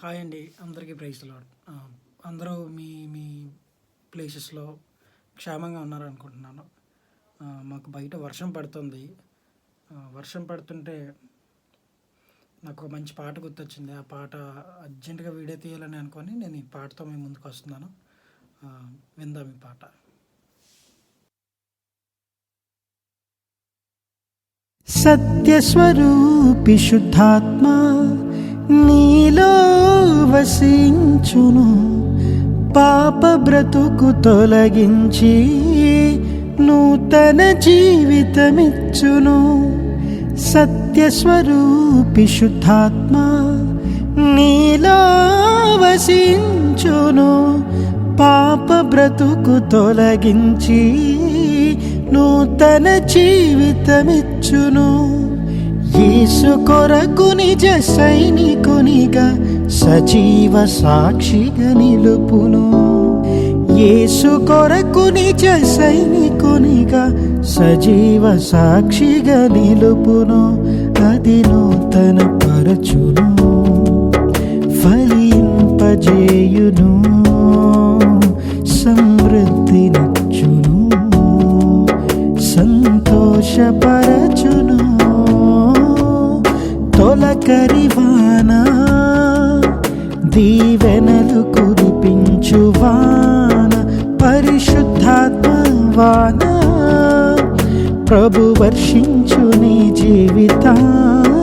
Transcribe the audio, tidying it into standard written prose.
Hi అండి. అందరికీ praise the lord. అందరూ మీ మీ ప్లేసెస్‌లో క్షేమంగా ఉన్నారనుకుంటున్నాను. మాకు బయట వర్షం పడుతుంది. వర్షం పడుతుంటే నాకొక మంచి పాట గుర్తొచ్చింది. ఆ పాట అర్జెంట్‌గా వీడియో తీయాలని అనుకోని నేను ఈ పాటతో మీ ముందుకొస్తున్నాను. విందాం ఈ పాట. సత్యస్వరూపి శుద్ధాత్మా నీలో వసించును, పాప బ్రతుకు తొలగించి నూతన జీవితమిచ్చును. సత్యస్వరూపి శుద్ధాత్మా నీలో వసించును, పాప బ్రతుకు తొలగించి నూతన జీవితమిచ్చును. యేసు కొరకు నిజ సైనికునిగా సజీవ సాక్షిగా నిలుపును. యేసు కొరకు నిజ సైనికునిగా సజీవ సాక్షిగా నిలుపును. అది నూతన పరచును, ఫలింపజేయును, సమృద్ధినిచ్చును, సంతోషపరచును. తొలకరివాన దీవెనలు కురిపించు వాన, పరిశుద్ధాత్మ వాన ప్రభు వర్షించు నీ జీవితాన.